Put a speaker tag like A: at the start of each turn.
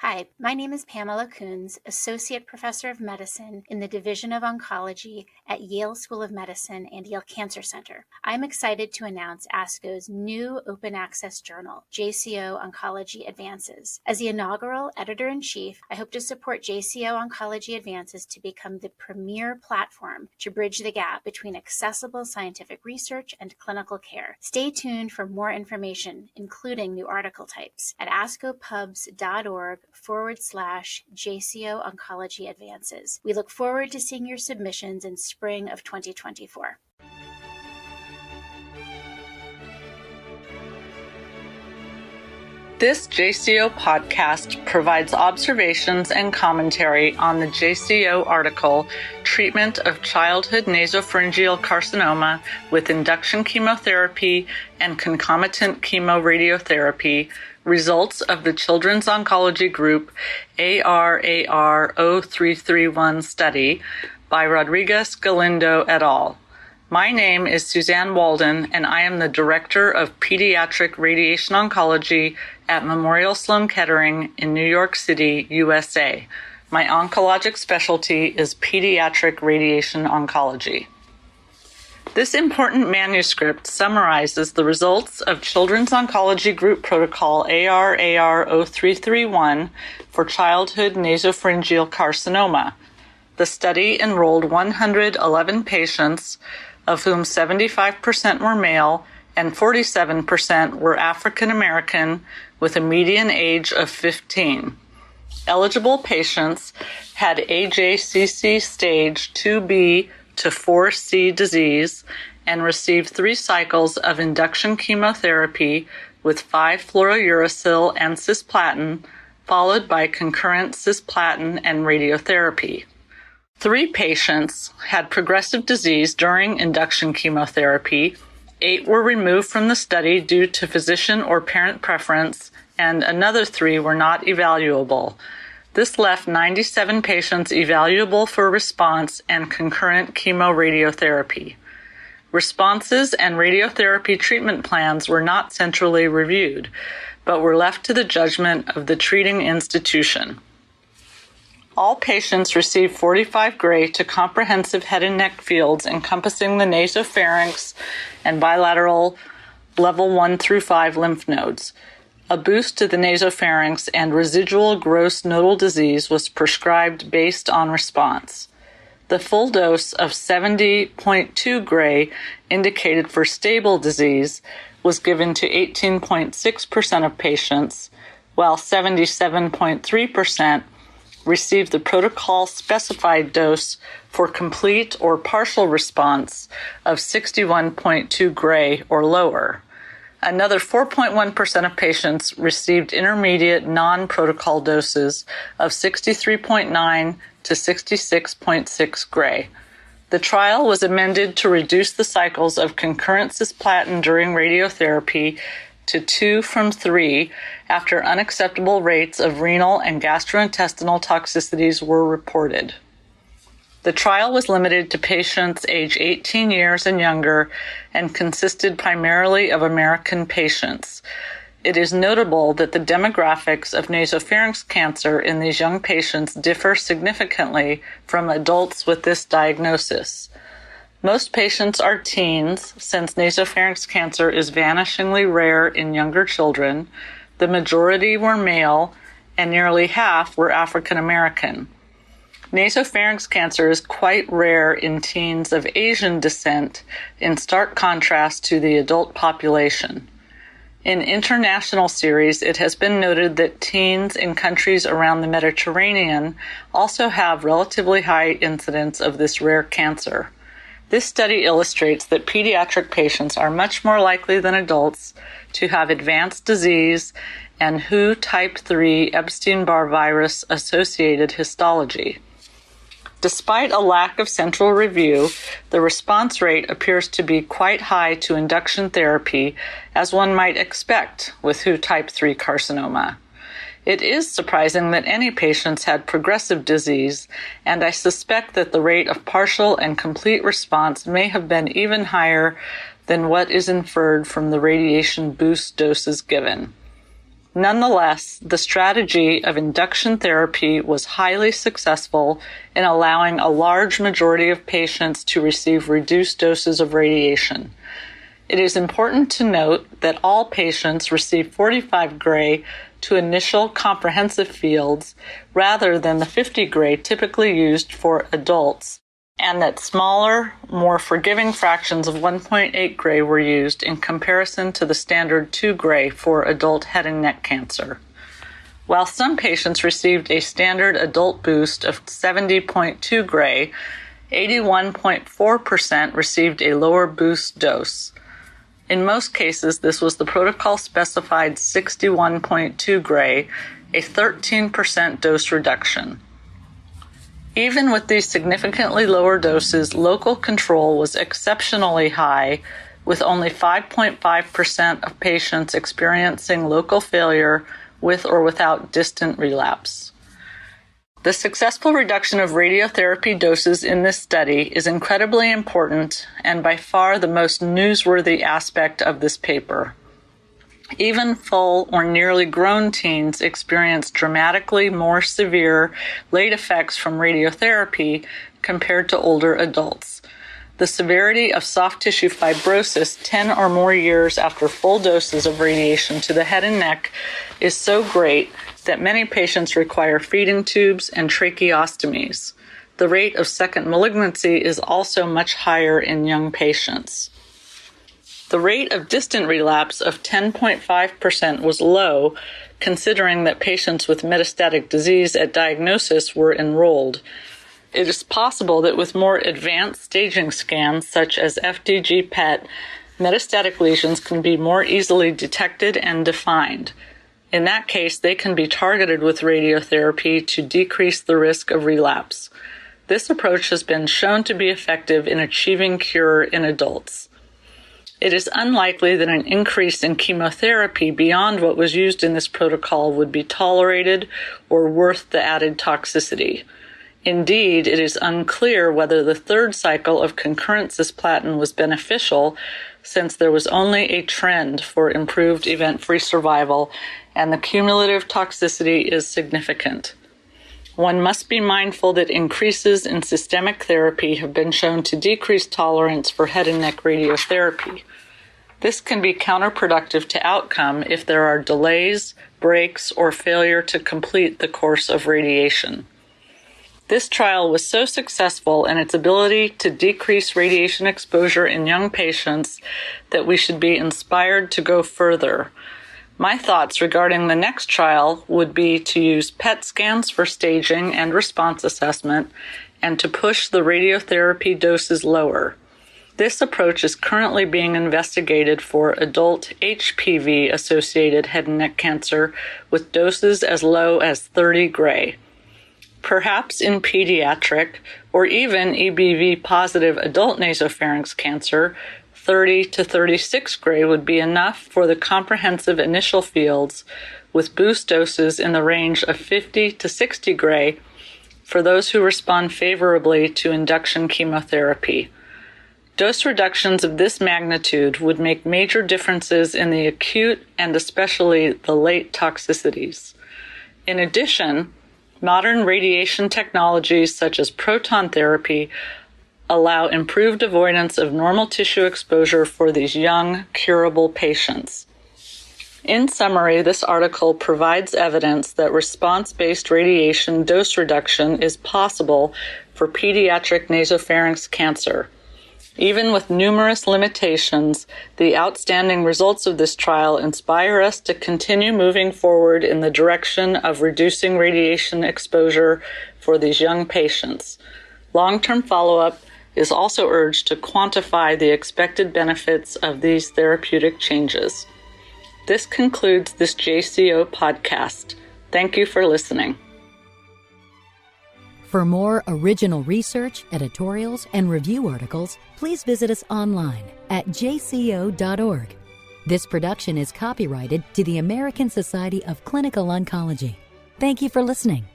A: Hi, my name is Pamela Coons, Associate Professor of Medicine in the Division of Oncology at Yale School of Medicine and Yale Cancer Center. I'm excited to announce ASCO's new open access journal, JCO Oncology Advances. As the inaugural editor-in-chief, I hope to support JCO Oncology Advances to become the premier platform to bridge the gap between accessible scientific research and clinical care. Stay tuned for more information, including new article types, at ascopubs.org/JCO Oncology Advances. We look forward to seeing your submissions in spring of 2024.
B: This JCO podcast provides observations and commentary on the JCO article, Treatment of Childhood Nasopharyngeal Carcinoma with Induction Chemotherapy and Concomitant Chemoradiotherapy, Results of the Children's Oncology Group ARAR-0331 study by Rodriguez Galindo et al. My name is Suzanne Walden, and I am the Director of Pediatric Radiation Oncology at Memorial Sloan Kettering in New York City, USA. My oncologic specialty is pediatric radiation oncology. This important manuscript summarizes the results of Children's Oncology Group Protocol ARAR-0331 for childhood nasopharyngeal carcinoma. The study enrolled 111 patients, of whom 75% were male and 47% were African American with a median age of 15. Eligible patients had AJCC stage 2B to 4C disease and received 3 cycles of induction chemotherapy with 5-fluorouracil and cisplatin, followed by concurrent cisplatin and radiotherapy. 3 patients had progressive disease during induction chemotherapy, 8 were removed from the study due to physician or parent preference, and another 3 were not evaluable. This left 97 patients evaluable for response and concurrent chemoradiotherapy. Responses and radiotherapy treatment plans were not centrally reviewed, but were left to the judgment of the treating institution. All patients received 45 gray to comprehensive head and neck fields encompassing the nasopharynx and bilateral level 1 through 5 lymph nodes. A boost to the nasopharynx and residual gross nodal disease was prescribed based on response. The full dose of 70.2 gray, indicated for stable disease, was given to 18.6% of patients, while 77.3% received the protocol-specified dose for complete or partial response of 61.2 gray or lower. Another 4.1% of patients received intermediate non-protocol doses of 63.9 to 66.6 gray. The trial was amended to reduce the cycles of concurrent cisplatin during radiotherapy to 2 from 3 after unacceptable rates of renal and gastrointestinal toxicities were reported. The trial was limited to patients age 18 years and younger and consisted primarily of American patients. It is notable that the demographics of nasopharynx cancer in these young patients differ significantly from adults with this diagnosis. Most patients are teens, since nasopharynx cancer is vanishingly rare in younger children. The majority were male, and nearly half were African American. Nasopharynx cancer is quite rare in teens of Asian descent, in stark contrast to the adult population. In international series, it has been noted that teens in countries around the Mediterranean also have relatively high incidence of this rare cancer. This study illustrates that pediatric patients are much more likely than adults to have advanced disease and WHO type 3 Epstein-Barr virus associated histology. Despite a lack of central review, the response rate appears to be quite high to induction therapy, as one might expect with WHO type 3 carcinoma. It is surprising that any patients had progressive disease, and I suspect that the rate of partial and complete response may have been even higher than what is inferred from the radiation boost doses given. Nonetheless, the strategy of induction therapy was highly successful in allowing a large majority of patients to receive reduced doses of radiation. It is important to note that all patients receive 45 gray to initial comprehensive fields rather than the 50 gray typically used for adults, and that smaller, more forgiving fractions of 1.8 gray were used in comparison to the standard 2 gray for adult head and neck cancer. While some patients received a standard adult boost of 70.2 gray, 81.4% received a lower boost dose. In most cases, this was the protocol-specified 61.2 gray, a 13% dose reduction. Even with these significantly lower doses, local control was exceptionally high, with only 5.5% of patients experiencing local failure with or without distant relapse. The successful reduction of radiotherapy doses in this study is incredibly important and by far the most newsworthy aspect of this paper. Even full or nearly grown teens experience dramatically more severe late effects from radiotherapy compared to older adults. The severity of soft tissue fibrosis 10 or more years after full doses of radiation to the head and neck is so great that many patients require feeding tubes and tracheostomies. The rate of second malignancy is also much higher in young patients. The rate of distant relapse of 10.5% was low, considering that patients with metastatic disease at diagnosis were enrolled. It is possible that with more advanced staging scans, such as FDG PET, metastatic lesions can be more easily detected and defined. In that case, they can be targeted with radiotherapy to decrease the risk of relapse. This approach has been shown to be effective in achieving cure in adults. It is unlikely that an increase in chemotherapy beyond what was used in this protocol would be tolerated or worth the added toxicity. Indeed, it is unclear whether the third cycle of concurrent cisplatin was beneficial, since there was only a trend for improved event-free survival and the cumulative toxicity is significant. One must be mindful that increases in systemic therapy have been shown to decrease tolerance for head and neck radiotherapy. This can be counterproductive to outcome if there are delays, breaks, or failure to complete the course of radiation. This trial was so successful in its ability to decrease radiation exposure in young patients that we should be inspired to go further. My thoughts regarding the next trial would be to use PET scans for staging and response assessment and to push the radiotherapy doses lower. This approach is currently being investigated for adult HPV-associated head and neck cancer with doses as low as 30 gray. Perhaps in pediatric or even EBV-positive adult nasopharynx cancer, 30 to 36 gray would be enough for the comprehensive initial fields with boost doses in the range of 50 to 60 gray for those who respond favorably to induction chemotherapy. Dose reductions of this magnitude would make major differences in the acute and especially the late toxicities. In addition, modern radiation technologies such as proton therapy allow improved avoidance of normal tissue exposure for these young, curable patients. In summary, this article provides evidence that response-based radiation dose reduction is possible for pediatric nasopharynx cancer. Even with numerous limitations, the outstanding results of this trial inspire us to continue moving forward in the direction of reducing radiation exposure for these young patients. Long-term follow-up is also urged to quantify the expected benefits of these therapeutic changes. This concludes this JCO podcast. Thank you for listening.
C: For more original research, editorials, and review articles, please visit us online at jco.org. This production is copyrighted to the American Society of Clinical Oncology. Thank you for listening.